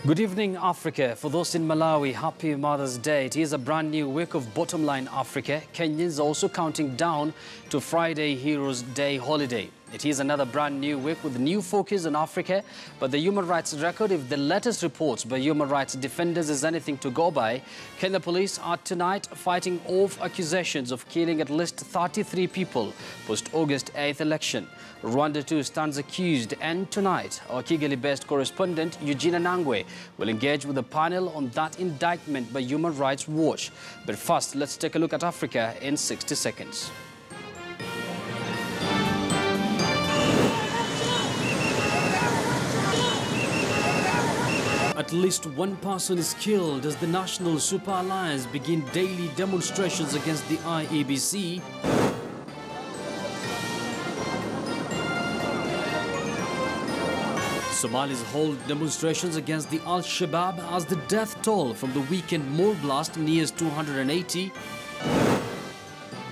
Good evening, Africa. For those in Malawi, happy Mother's Day. It is a brand new week of Bottomline Africa. Kenyans are also counting down to Friday Heroes Day holiday. It is another brand new week with new focus on Africa, but the human rights record, if the latest reports by human rights defenders is anything to go by, Kenya police are tonight fighting off accusations of killing at least 33 people post-August 8th election. Rwanda too stands accused, and tonight our Kigali-based correspondent Eugene Nangwe will engage with a panel on that indictment by Human Rights Watch. But first, let's take a look at Africa in 60 seconds. At least one person is killed as the National Super Alliance begin daily demonstrations against the IEBC. Somalis hold demonstrations against the Al-Shabaab as the death toll from the weekend mall blast nears 280.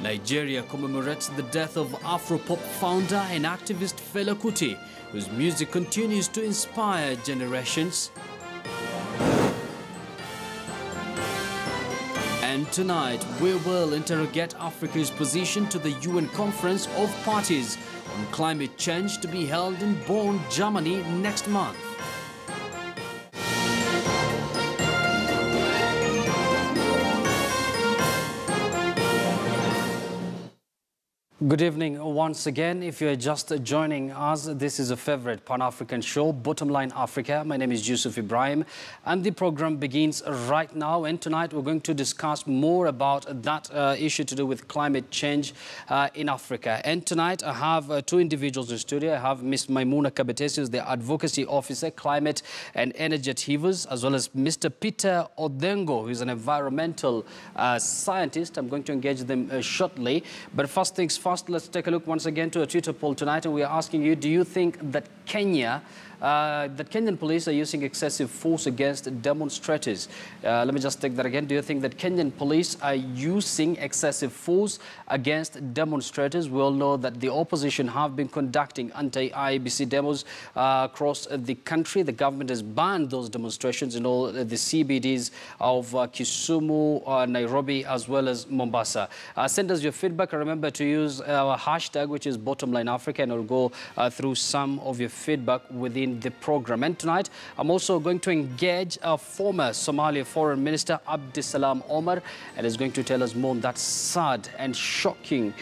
Nigeria commemorates the death of Afro-pop founder and activist Fela Kuti, whose music continues to inspire generations. And tonight, we will interrogate Africa's position to the UN Conference of Parties on climate change to be held in Bonn, Germany next month. Good evening once again. If you're just joining us, this is a favorite Pan-African show, Bottomline Africa. My name is Yusuf Ibrahim, and the program begins right now. And tonight we're going to discuss more about that issue to do with climate change in Africa. And tonight I have two individuals in studio. I have Ms. Maimuna Kabetesi, who's the Advocacy Officer, Climate and Energy at Hivers, as well as Mr. Peter Odengo, who's an environmental scientist. I'm going to engage them shortly. But first things first, let's take a look once again to a Twitter poll tonight, and we are asking you, do you think that Kenyan police are using excessive force against demonstrators? Let me just take that again. Do you think that Kenyan police are using excessive force against demonstrators? We all know that the opposition have been conducting anti-IEBC demos across the country. The government has banned those demonstrations in all the CBDs of Kisumu, Nairobi, as well as Mombasa. Send us your feedback. Remember to use our hashtag, which is Bottomline Africa, and we'll go through some of your feedback within the program. And tonight, I'm also going to engage a former Somalia Foreign Minister, Abdisalam Omar, and is going to tell us more on that sad and shocking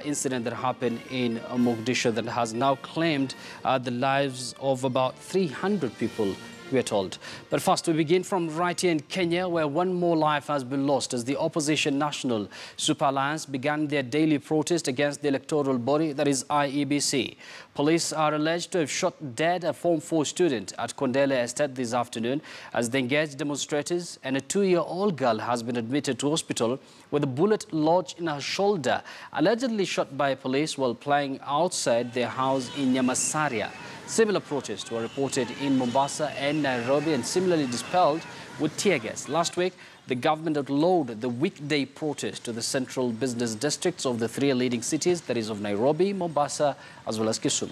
incident that happened in Mogadishu that has now claimed the lives of about 300 people, we are told. But first, we begin from right here in Kenya, where one more life has been lost as the opposition National Super Alliance began their daily protest against the electoral body, that is IEBC. Police are alleged to have shot dead a Form 4 student at Kondele Estate this afternoon as they engaged demonstrators, and a 2-year-old girl has been admitted to hospital with a bullet lodged in her shoulder, allegedly shot by police while playing outside their house in Nyamasaria. Similar protests were reported in Mombasa and Nairobi and similarly dispelled with tear gas. Last week, the government outlawed the weekday protest to the central business districts of the three leading cities, that is of Nairobi, Mombasa, as well as Kisumu.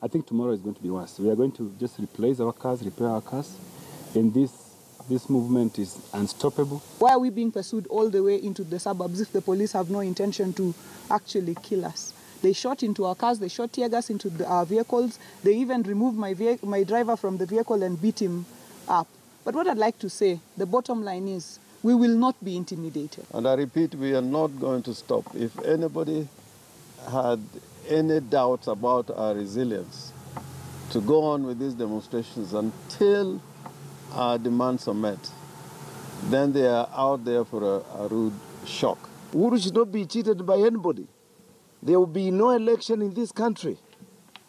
I think tomorrow is going to be worse. We are going to just replace our cars, repair our cars, and this movement is unstoppable. Why are we being pursued all the way into the suburbs if the police have no intention to actually kill us? They shot into our cars, they shot tear gas into our vehicles, they even removed my driver from the vehicle and beat him up. But what I'd like to say, the bottom line is, we will not be intimidated. And I repeat, we are not going to stop. If anybody had any doubts about our resilience, to go on with these demonstrations until our demands are met, then they are out there for a rude shock. Uhuru should not be cheated by anybody. There will be no election in this country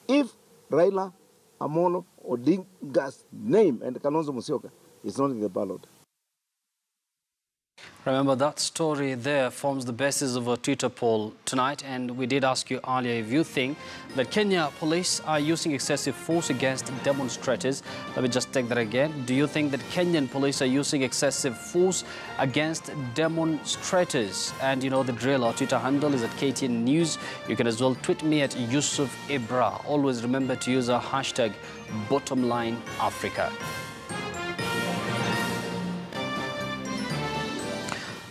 if Raila Amolo Odinga's name and Kalonzo Musyoka is not in the ballot. Remember, that story there forms the basis of a Twitter poll tonight, and we did ask you earlier if you think that Kenya police are using excessive force against demonstrators. Let me just take that again. Do you think that Kenyan police are using excessive force against demonstrators? And you know the drill. Our Twitter handle is at KTN News. You can as well tweet me at Yusuf Ibra. Always remember to use our hashtag Bottomline Africa.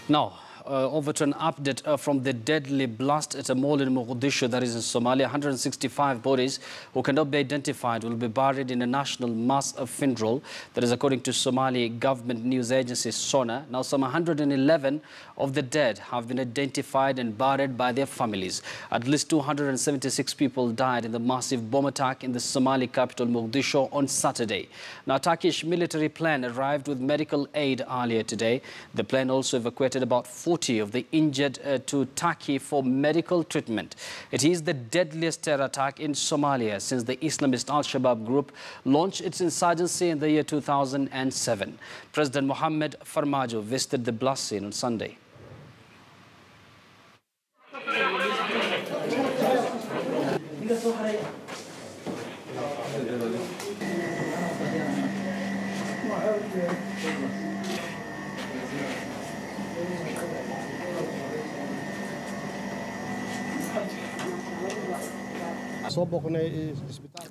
Now, over to an update from the deadly blast at a mall in Mogadishu, that is in Somalia. 165 bodies who cannot be identified will be buried in a national mass funeral. That is according to Somali government news agency SONA. Now, some 111 of the dead have been identified and buried by their families. At least 276 people died in the massive bomb attack in the Somali capital Mogadishu on Saturday. Now, Turkish military plane arrived with medical aid earlier today. The plane also evacuated about 40 of the injured to Turkey for medical treatment. It is the deadliest terror attack in Somalia since the Islamist Al-Shabaab group launched its insurgency in the year 2007. President Mohamed Farmajo visited the blast scene on Sunday.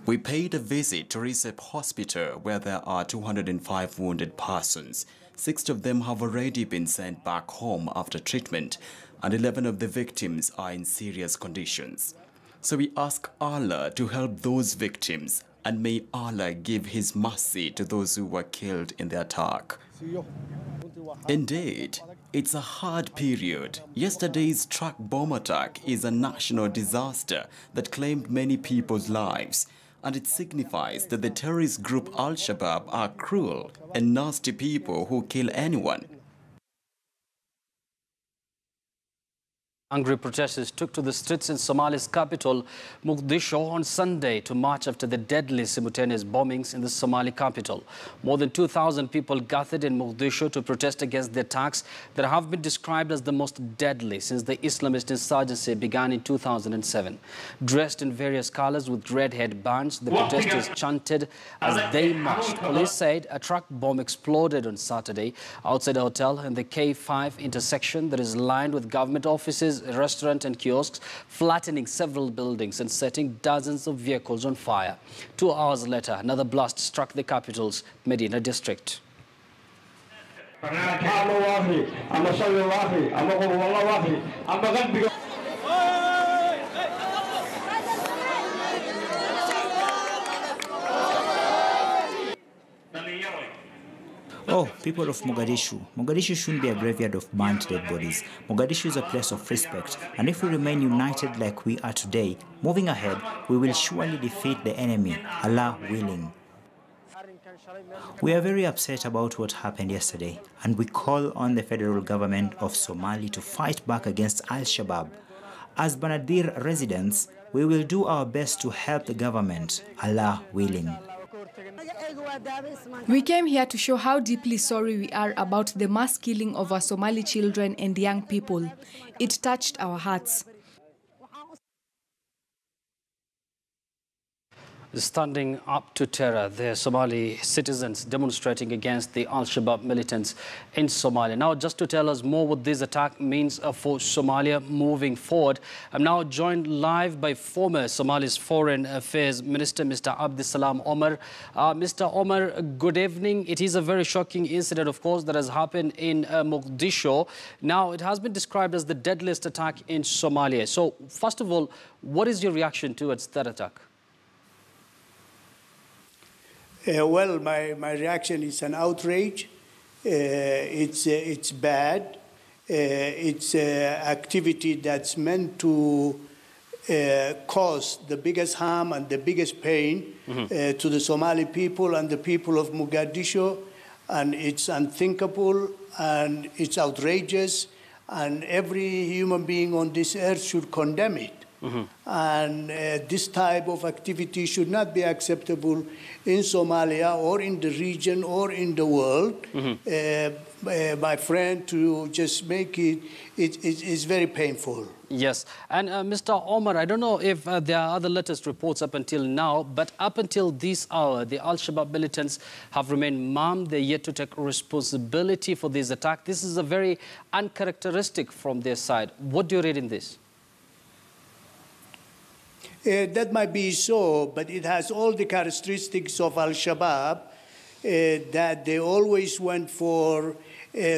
We paid a visit to Recep Hospital where there are 205 wounded persons. 6 of them have already been sent back home after treatment, and 11 of the victims are in serious conditions. So we ask Allah to help those victims, and may Allah give His mercy to those who were killed in the attack. Indeed, it's a hard period. Yesterday's truck bomb attack is a national disaster that claimed many people's lives, and it signifies that the terrorist group Al-Shabaab are cruel and nasty people who kill anyone. Angry protesters took to the streets in Somalia's capital, Mogadishu, on Sunday to march after the deadly simultaneous bombings in the Somali capital. More than 2,000 people gathered in Mogadishu to protest against the attacks that have been described as the most deadly since the Islamist insurgency began in 2007. Dressed in various colors with red headbands, the protesters chanted as they marched. Police said a truck bomb exploded on Saturday outside a hotel in the K5 intersection that is lined with government offices, a restaurant and kiosks, flattening several buildings and setting dozens of vehicles on fire. 2 hours later, another blast struck the capital's Medina district. Oh, people of Mogadishu. Mogadishu shouldn't be a graveyard of burnt dead bodies. Mogadishu is a place of respect, and if we remain united like we are today, moving ahead, we will surely defeat the enemy, Allah willing. We are very upset about what happened yesterday, and we call on the federal government of Somalia to fight back against Al-Shabaab. As Banadir residents, we will do our best to help the government, Allah willing. We came here to show how deeply sorry we are about the mass killing of our Somali children and young people. It touched our hearts. Standing up to terror, the Somali citizens demonstrating against the Al-Shabaab militants in Somalia. Now, just to tell us more what this attack means for Somalia moving forward, I'm now joined live by former Somali's Foreign Affairs Minister, Mr. Abdisalam Omar. Mr. Omar, good evening. It is a very shocking incident, of course, that has happened in Mogadishu. Now, it has been described as the deadliest attack in Somalia. So, first of all, what is your reaction towards that attack? Well, my reaction is an outrage. It's bad. It's activity that's meant to cause the biggest harm and the biggest pain to the Somali people and the people of Mogadishu. And it's unthinkable and it's outrageous. And every human being on this earth should condemn it. And this type of activity should not be acceptable in Somalia or in the region or in the world. My friend, to just make it is very painful. Yes, and Mr. Omar, I don't know if there are other latest reports up until now, but up until this hour, the Al-Shabaab militants have remained mum. They're yet to take responsibility for this attack. This is a very uncharacteristic from their side. What do you read in this? That might be so, but it has all the characteristics of Al-Shabaab, that they always went for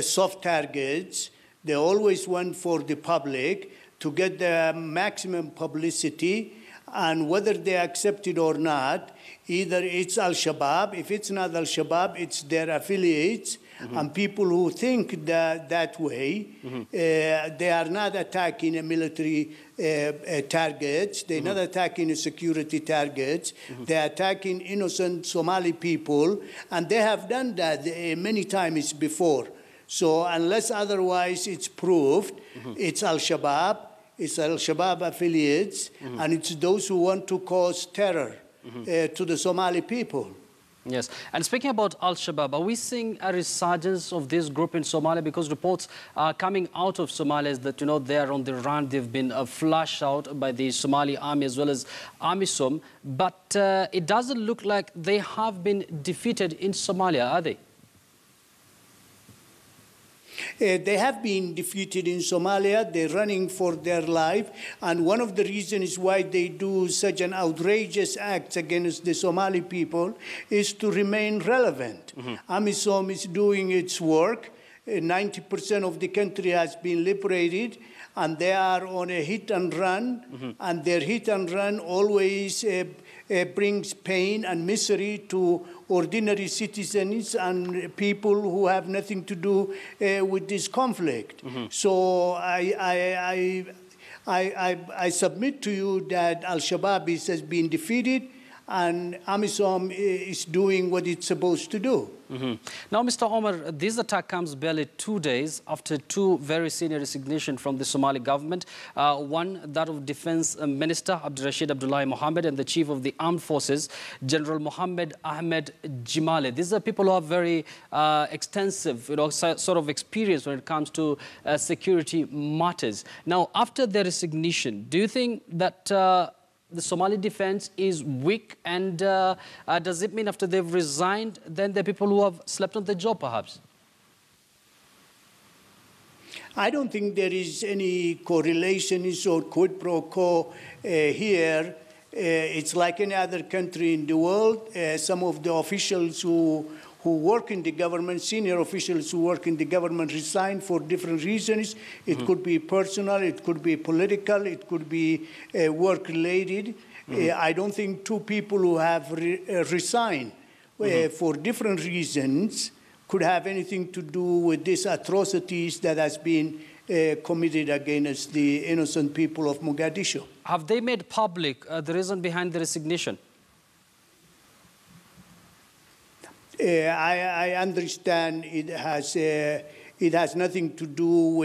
soft targets. They always went for the public to get the maximum publicity, and whether they accept it or not, either it's Al-Shabaab. If it's not Al-Shabaab, it's their affiliates. And people who think that way, they are not attacking a military targets. They're not attacking a security targets. They're attacking innocent Somali people, and they have done that many times before. So unless otherwise it's proved, it's Al-Shabaab, it's Al-Shabaab affiliates, and it's those who want to cause terror to the Somali people. Yes, and speaking about Al-Shabaab, are we seeing a resurgence of this group in Somalia? Because reports are coming out of Somalia is that, you know, they are on the run. They've been flushed out by the Somali army as well as Amisom. But it doesn't look like they have been defeated in Somalia, are they? They have been defeated in Somalia. They're running for their life. And one of the reasons why they do such an outrageous act against the Somali people is to remain relevant. Amisom is doing its work. 90% of the country has been liberated, and they are on a hit and run. And their hit and run always brings pain and misery to ordinary citizens and people who have nothing to do with this conflict. So I submit to you that Al-Shabaab has been defeated, and Amisom is doing what it's supposed to do. Now, Mr. Omar, this attack comes barely 2 days after two very senior resignations from the Somali government. One, that of Defense Minister Abdurrashid Abdullahi Mohammed, and the Chief of the Armed Forces, General Mohammed Ahmed Jimale. These are people who have very extensive, sort of experience when it comes to security matters. Now, after their resignation, do you think that the Somali defense is weak, and does it mean after they've resigned, then there are people who have slept on the job, perhaps? I don't think there is any correlation or quid pro quo here. It's like any other country in the world. Some of the officials who work in the government, senior officials who work in the government, resign for different reasons. It could be personal, it could be political, it could be work-related. I don't think two people who have resigned for different reasons could have anything to do with these atrocities that has been committed against the innocent people of Mogadishu. Have they made public the reason behind the resignation? I understand it has nothing to do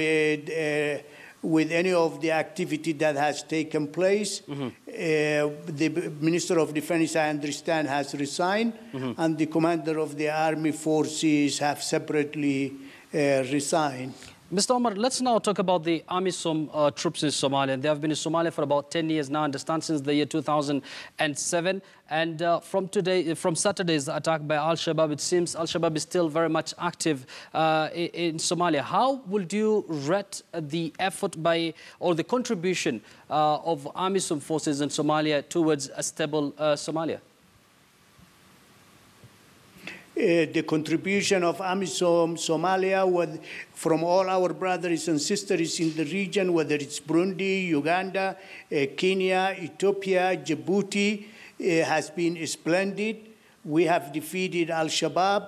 with any of the activity that has taken place. The Minister of Defense, I understand, has resigned, and the commander of the army forces have separately resigned. Mr. Omar, let's now talk about the Amisom troops in Somalia. They have been in Somalia for about 10 years now, I understand, since the year 2007. And from Saturday's attack by Al-Shabaab, it seems Al-Shabaab is still very much active in Somalia. How would you rate the effort by, or the contribution of Amisom forces in Somalia towards a stable Somalia? The contribution of Amisom Somalia from all our brothers and sisters in the region, whether it's Burundi, Uganda, Kenya, Ethiopia, Djibouti, has been splendid. We have defeated Al-Shabaab.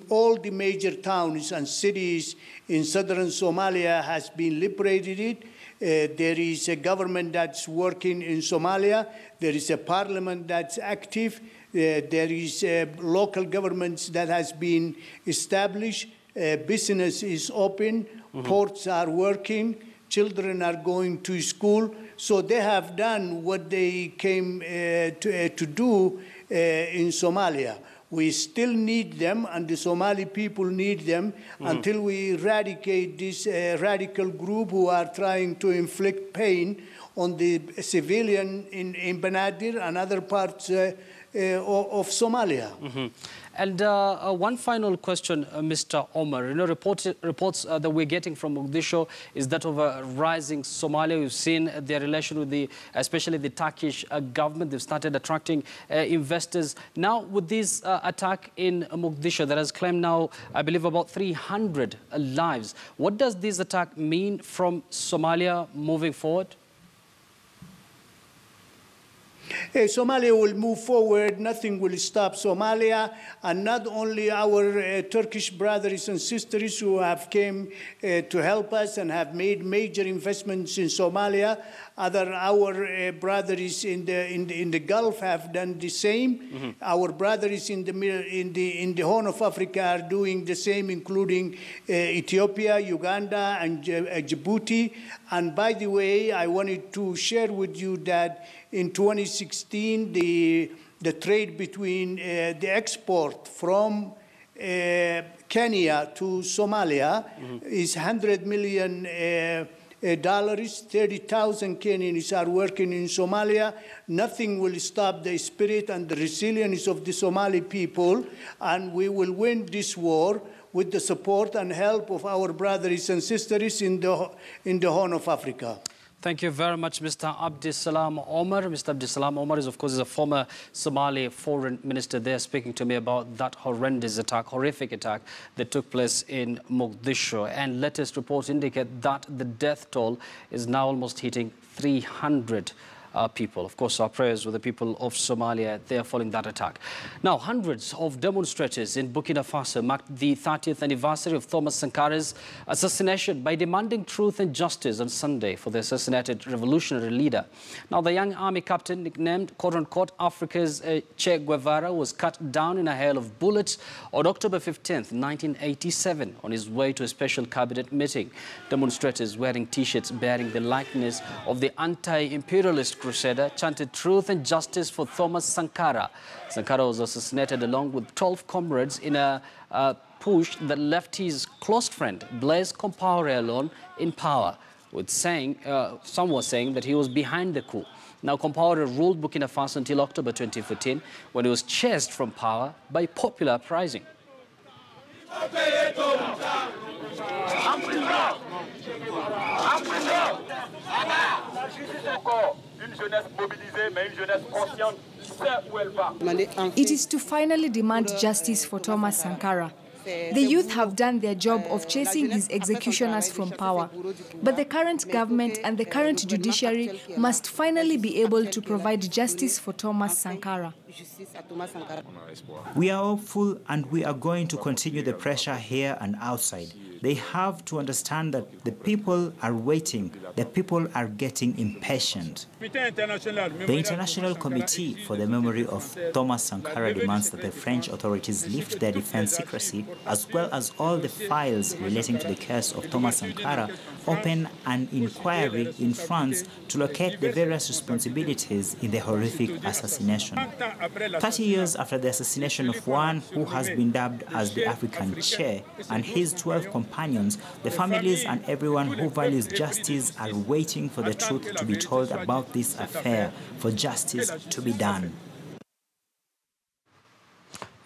All the major towns and cities in southern Somalia has been liberated. There is a government that's working in Somalia. There is a parliament that's active. There is local governments that has been established. Business is open. Ports are working. children are going to school. So they have done what they came to do in Somalia. We still need them, and the Somali people need them until we eradicate this radical group who are trying to inflict pain on the civilian in Banaadir and other parts of Somalia. And one final question, Mr. Omar. You know, reports that we're getting from Mogadishu is that of a rising Somalia. We've seen their relation with especially the Turkish government. They've started attracting investors. Now, with this attack in Mogadishu that has claimed now, I believe, about 300 lives, what does this attack mean from Somalia moving forward? Somalia will move forward. Nothing will stop Somalia, and not only our Turkish brothers and sisters who have came to help us and have made major investments in Somalia. Our brothers in the Gulf have done the same. Our brothers in the Horn of Africa are doing the same, including Ethiopia, Uganda, and Djibouti. And by the way, I wanted to share with you that in 2016, the trade between the export from Kenya to Somalia is $100 million. 30,000 Kenyans are working in Somalia. Nothing will stop the spirit and the resilience of the Somali people, and we will win this war with the support and help of our brothers and sisters in the Horn of Africa. Thank you very much, Mr. Abdisalam Omar. Mr. Abdisalam Omar is, of course, a former Somali foreign minister there, speaking to me about that horrendous attack, horrific attack that took place in Mogadishu. And latest reports indicate that the death toll is now almost hitting 300 people. Of course, our prayers with the people of Somalia there following that attack. Now, hundreds of demonstrators in Burkina Faso marked the 30th anniversary of Thomas Sankara's assassination by demanding truth and justice on Sunday for the assassinated revolutionary leader. Now, the young army captain, nicknamed quote-unquote Africa's Che Guevara, was cut down in a hail of bullets on October 15th, 1987, on his way to a special cabinet meeting. Demonstrators wearing T-shirts bearing the likeness of the anti-imperialist crusader chanted truth and justice for Thomas Sankara. Sankara was assassinated along with 12 comrades in a push that left his close friend Blaise Compaoré alone in power, with some were saying that he was behind the coup. Now, Compaoré ruled Burkina Faso until October 2014, when he was chased from power by popular uprising. It is to finally demand justice for Thomas Sankara. The youth have done their job of chasing his executioners from power, but the current government and the current judiciary must finally be able to provide justice for Thomas Sankara. We are hopeful, and we are going to continue the pressure here and outside. They have to understand that the people are waiting, the people are getting impatient. The International Committee for the Memory of Thomas Sankara demands that the French authorities lift their defense secrecy, as well as all the files relating to the case of Thomas Sankara, open an inquiry in France to locate the various responsibilities in the horrific assassination. 30 years after the assassination of one who has been dubbed as the African Che and his 12 companions, the families and everyone who values justice are waiting for the truth to be told about this affair, for justice to be done.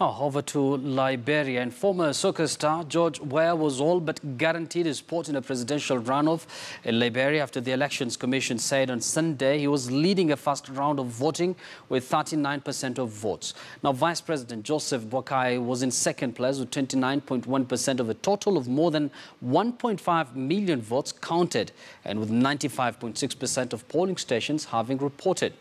Now, over to Liberia, and former soccer star George Weah was all but guaranteed his spot in a presidential runoff in Liberia after the Elections Commission said on Sunday he was leading a first round of voting with 39% of votes. Now, Vice President Joseph Boakai was in second place with 29.1% of a total of more than 1.5 million votes counted, and with 95.6% of polling stations having reported.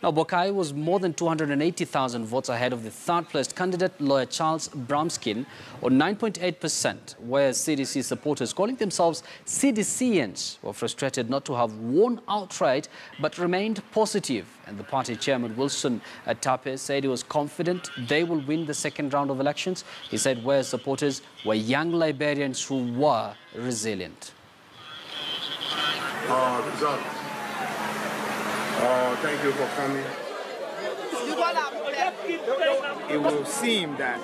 Now, Boakai was more than 280,000 votes ahead of the third-placed candidate, lawyer Charles Bramskin, on 9.8%, whereas CDC supporters, calling themselves CDCians, were frustrated not to have won outright, but remained positive. And the party chairman, Wilson Tape, said he was confident they will win the second round of elections. He said Weah's supporters were young Liberians who were resilient. result. Thank you for coming. It will seem that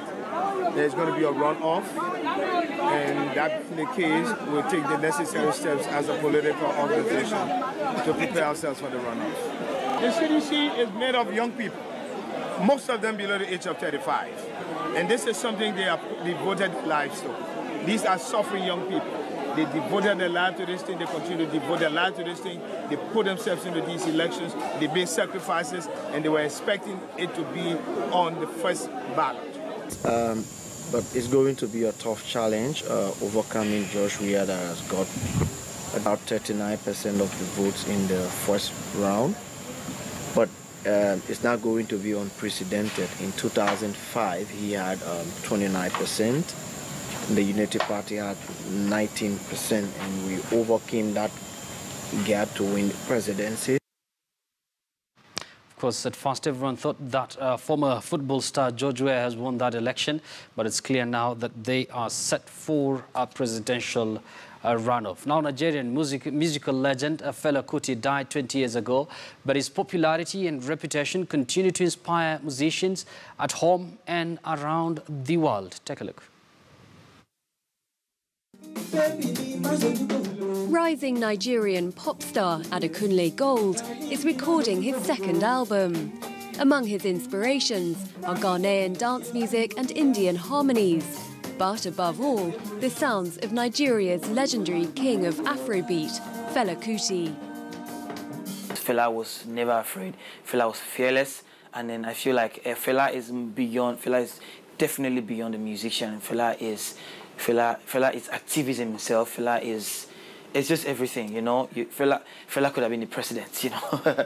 there's going to be a runoff, and that being the case, we'll take the necessary steps as a political organization to prepare ourselves for the runoff. The CDC is made of young people, most of them below the age of 35, and this is something they have devoted their lives to. These are suffering young people. They devoted their life to this thing. They continue to devote their life to this thing. They put themselves into these elections. They made sacrifices, and they were expecting it to be on the first ballot. But it's going to be a tough challenge, overcoming Josh Weah that has got about 39% of the votes in the first round. But it's not going to be unprecedented. In 2005, he had 29%. The Unity Party had 19%, and we overcame that gap to win the presidency. Of course, at first everyone thought that former football star George Weah has won that election, but it's clear now that they are set for a presidential runoff. Now, Nigerian musical legend Fela Kuti died 20 years ago, but his popularity and reputation continue to inspire musicians at home and around the world. Take a look. Rising Nigerian pop star Adekunle Gold is recording his second album. Among his inspirations are Ghanaian dance music and Indian harmonies, but above all, the sounds of Nigeria's legendary king of Afrobeat, Fela Kuti. Fela was never afraid. Fela was fearless, and then I feel like Fela is definitely beyond the musician. Fela is activism himself. Fela is, it's just everything, you know. Fela could have been the president, you know.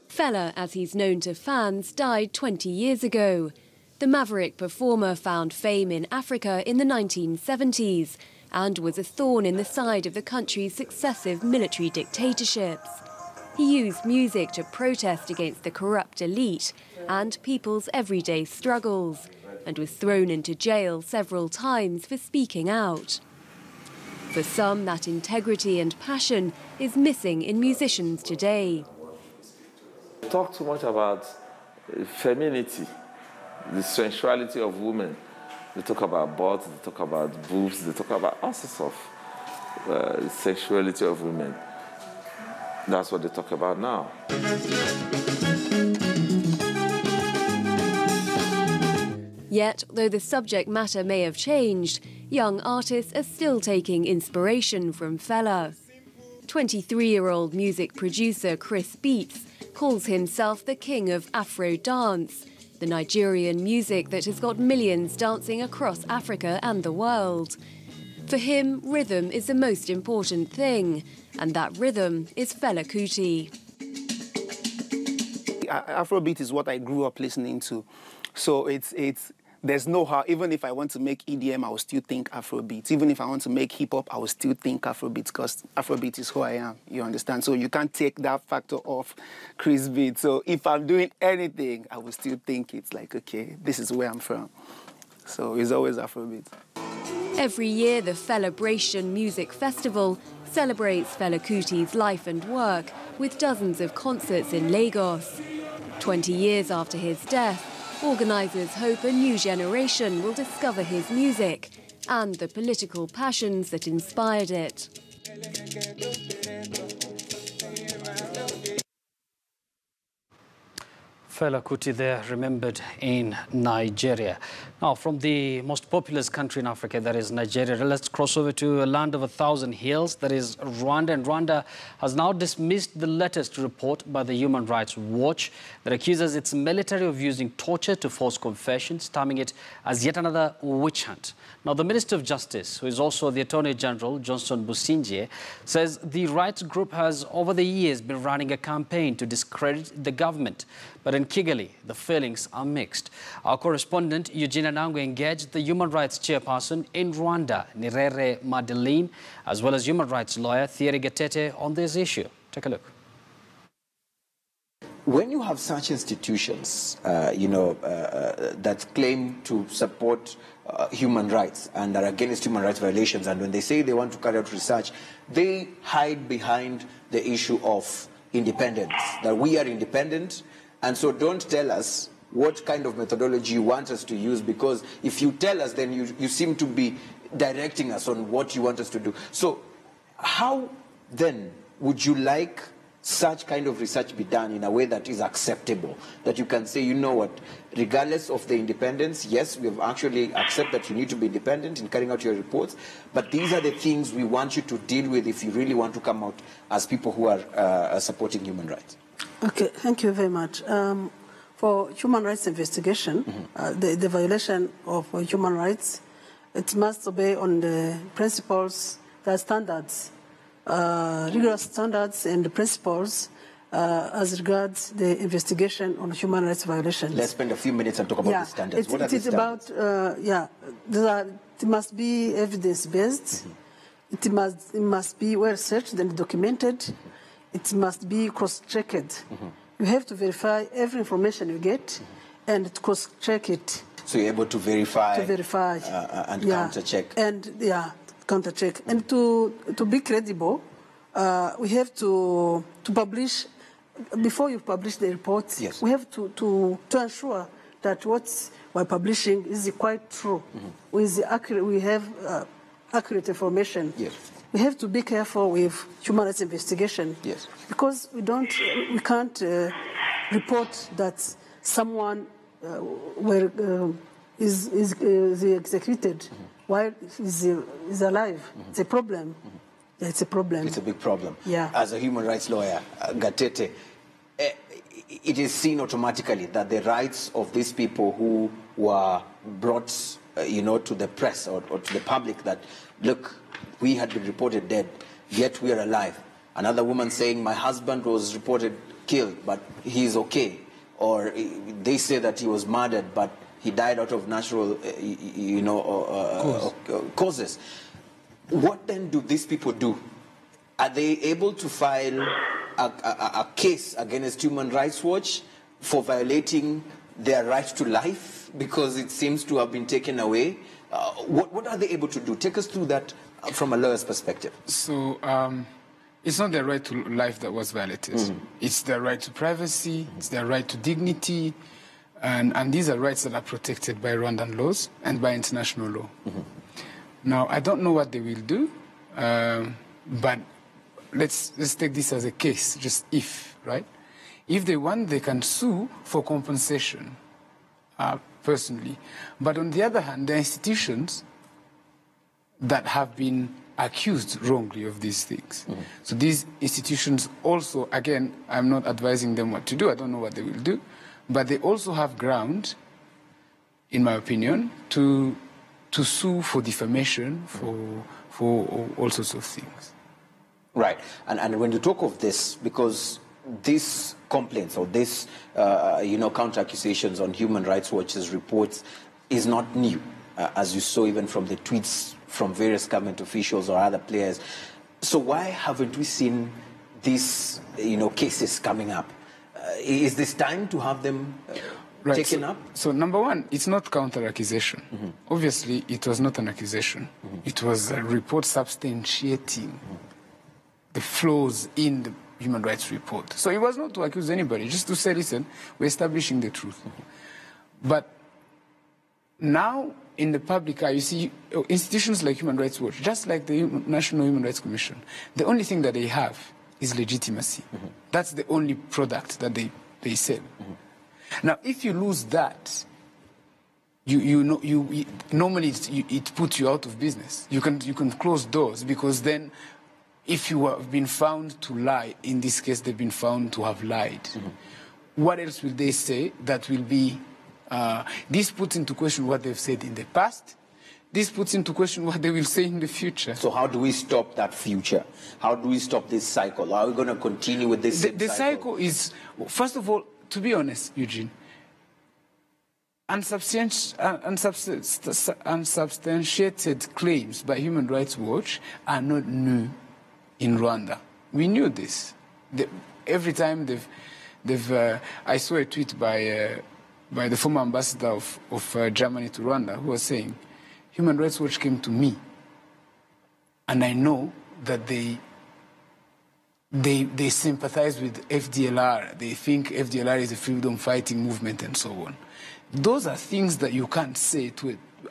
Fela, as he's known to fans, died 20 years ago. The maverick performer found fame in Africa in the 1970s and was a thorn in the side of the country's successive military dictatorships. He used music to protest against the corrupt elite and people's everyday struggles, and was thrown into jail several times for speaking out. For some, that integrity and passion is missing in musicians today. They talk too much about femininity, the sensuality of women. They talk about butts, they talk about boobs, they talk about all sorts of sexuality of women. That's what they talk about now. Yet, though the subject matter may have changed, young artists are still taking inspiration from Fela. 23-year-old music producer Chris Beats calls himself the king of Afro dance, the Nigerian music that has got millions dancing across Africa and the world. For him, rhythm is the most important thing, and that rhythm is Fela Kuti. Afrobeat is what I grew up listening to, so there's no how. Even if I want to make EDM, I will still think Afrobeat. Even if I want to make hip-hop, I will still think Afrobeat, because Afrobeat is who I am, you understand? So you can't take that factor off Chris Beat. So if I'm doing anything, I will still think it's like, okay, this is where I'm from. So it's always Afrobeat. Every year, the Felabration Music Festival celebrates Fela Kuti's life and work with dozens of concerts in Lagos. 20 years after his death, organisers hope a new generation will discover his music and the political passions that inspired it. Fela Kuti there, remembered in Nigeria. Now, from the most populous country in Africa, that is Nigeria, let's cross over to a land of 1,000 hills, that is Rwanda. And Rwanda has now dismissed the latest report by the Human Rights Watch that accuses its military of using torture to force confessions, terming it as yet another witch hunt. Now, the Minister of Justice, who is also the Attorney General, Johnson Businje, says the rights group has, over the years, been running a campaign to discredit the government. But in Kigali, the feelings are mixed. Our correspondent, Eugenia Nangu, engaged the human rights chairperson in Rwanda, Nirere Madeleine, as well as human rights lawyer Thierry Gatete on this issue. Take a look. When you have such institutions, that claim to support human rights and are against human rights violations, and when they say they want to carry out research, they hide behind the issue of independence, that we are independent, and so don't tell us what kind of methodology you want us to use, because if you tell us, then you seem to be directing us on what you want us to do. So how then would you like such kind of research be done in a way that is acceptable, that you can say, you know what, regardless of the independence, yes, we have actually accept that you need to be independent in carrying out your reports, but these are the things we want you to deal with if you really want to come out as people who are supporting human rights. Okay, thank you very much. For human rights investigation, the violation of human rights, it must obey on the principles, the standards, rigorous standards and the principles as regards the investigation on human rights violations. Let's spend a few minutes and talk about the standards. What are the standards? It must be evidence-based. It must be well-researched and documented. It must be cross-checked. You have to verify every information you get and cross-check it. So you're able to verify, and counter-check. And counter-check. And to be credible, we have to publish, before you publish the report, we have to ensure that what we're publishing is quite true. We have accurate information. We have to be careful with human rights investigation. Because we can't report that someone is executed while he's alive. It's a problem. It's a problem. It's a big problem. Yeah. As a human rights lawyer, Gatete, it is seen automatically that the rights of these people who were brought, to the press or to the public that, look, we had been reported dead, yet we are alive. Another woman saying, my husband was reported killed, but he's okay. Or they say that he was murdered, but he died out of natural, causes. What then do these people do? Are they able to file a case against Human Rights Watch for violating their right to life because it seems to have been taken away? What are they able to do? Take us through that from a lawyer's perspective. So it's not their right to life that was violated. It's their right to privacy, it's their right to dignity, and these are rights that are protected by Rwandan laws and by international law. Now, I don't know what they will do, but let's take this as a case, just if, right? If they want, they can sue for compensation, personally. But on the other hand, there are institutions that have been accused wrongly of these things. So these institutions also, again, I'm not advising them what to do. I don't know what they will do. But they also have ground, in my opinion, to sue for defamation, for all sorts of things. Right. And when you talk of this, because these complaints or this, counter-accusations on Human Rights Watch's reports is not new, as you saw even from the tweets from various government officials or other players. So why haven't we seen these, cases coming up? Is this time to have them taken up? So number one, it's not counter-accusation. Obviously, it was not an accusation. It was a report substantiating the flaws in the human rights report. So it was not to accuse anybody, just to say, listen, we're establishing the truth. But now, in the public eye, you see institutions like Human Rights Watch, just like the National Human Rights Commission, the only thing that they have is legitimacy. That's the only product that they sell. Now, if you lose that, normally it puts you out of business. You can close doors, because then if you have been found to lie, in this case they've been found to have lied, what else will they say that will be... this puts into question what they've said in the past. This puts into question what they will say in the future. So how do we stop that future? How do we stop this cycle? Are we going to continue with this The cycle is, first of all, to be honest, Eugene, unsubstantiated claims by Human Rights Watch are not new in Rwanda. We knew this. Every time I saw a tweet by the former ambassador of Germany to Rwanda, who was saying, Human Rights Watch came to me, and I know that they sympathize with FDLR. They think FDLR is a freedom-fighting movement and so on. Those are things that you can't say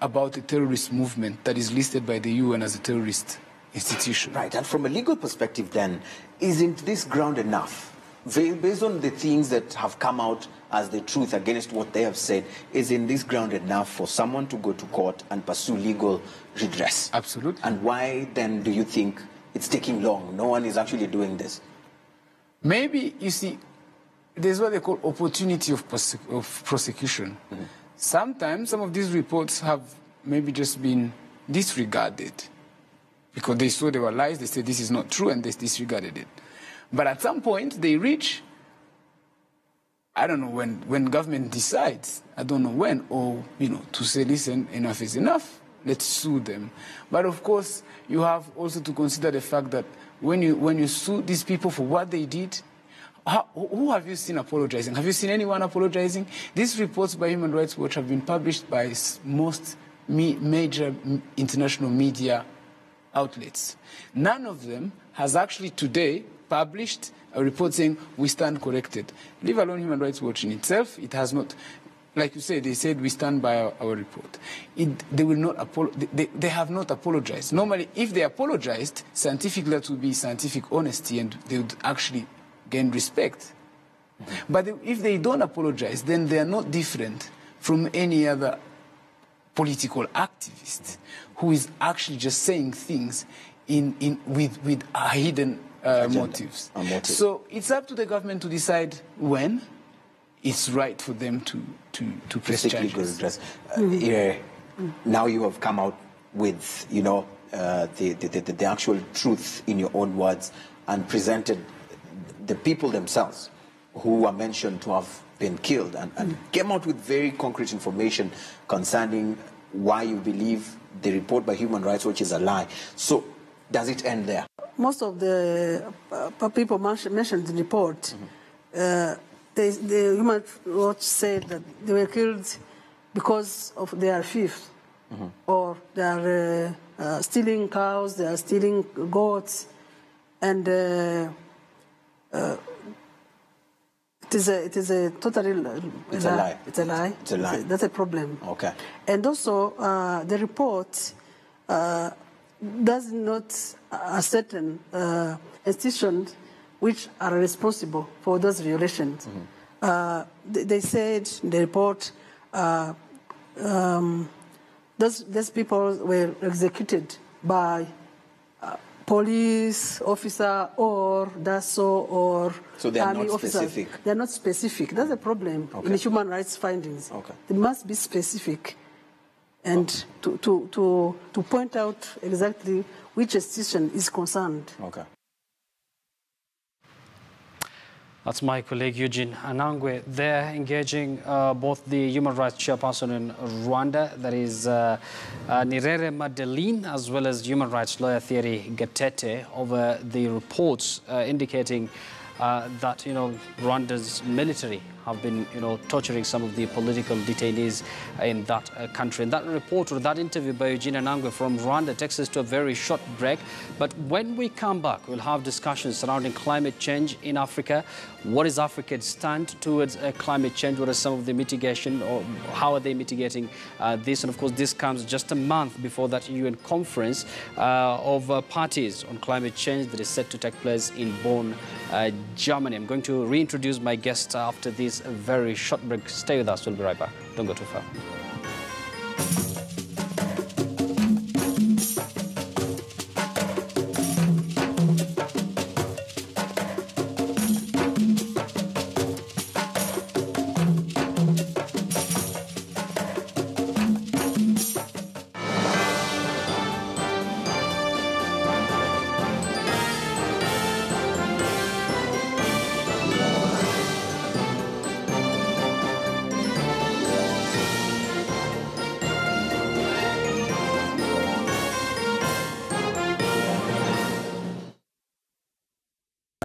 about a terrorist movement that is listed by the UN as a terrorist institution. Right, and from a legal perspective then, isn't this ground enough? Based on the things that have come out as the truth against what they have said, isn't this ground enough for someone to go to court and pursue legal redress? Absolutely. And why then do you think it's taking long? No one is actually doing this. Maybe, you see, there's what they call opportunity of prosecution. Mm-hmm. Sometimes some of these reports have maybe just been disregarded because they saw they were lies, they said this is not true, and they disregarded it. But at some point, they reach, I don't know when government decides, I don't know when, or, to say, listen, enough is enough, let's sue them. But of course, you have also to consider the fact that when you sue these people for what they did, who have you seen apologizing? Have you seen anyone apologizing? These reports by Human Rights Watch have been published by most major international media outlets. None of them has actually today published a report saying we stand corrected. Leave alone Human Rights Watch in itself, it has not. Like you said, they said we stand by our report. They will not they have not apologized. Normally, if they apologized, scientifically that would be scientific honesty, and they would actually gain respect. Mm-hmm. But if they don't apologize, then they are not different from any other political activist who is actually just saying things with a hidden motives. So it's up to the government to decide when it's right for them to press charges. Now you have come out with, the actual truth in your own words and presented the people themselves who are mentioned to have been killed and came out with very concrete information concerning why you believe the report by Human Rights Watch is a lie. So does it end there? Most of the people mentioned in the report, the Human Rights Watch said that they were killed because of their theft, or they are stealing cows, they are stealing goats, and it is a totally it's a lie. It's a lie. It's a lie. That's a problem. Okay. And also, the report does not certain institutions which are responsible for those violations. They said in the report those people were executed by police officer or DASO or so they are army not officers. Specific. They are not specific. That's a problem in human rights findings. They must be specific and to point out exactly which institution is concerned. Okay. That's my colleague Eugene Anangwe. They're engaging both the human rights chairperson in Rwanda, that is Nirere Madeline, as well as human rights lawyer Thierry Gatete, over the reports indicating that, Rwanda's military have been, torturing some of the political detainees in that country. And that report, or that interview by Eugene Anangwe from Rwanda, takes us to a very short break. But when we come back, we'll have discussions surrounding climate change in Africa. What is Africa's stand towards climate change? What are some of the mitigation, or how are they mitigating this? And of course, this comes just a month before that UN conference of parties on climate change that is set to take place in Bonn, Germany. I'm going to reintroduce my guest after this very short break. Stay with us. We'll be right back. Don't go too far.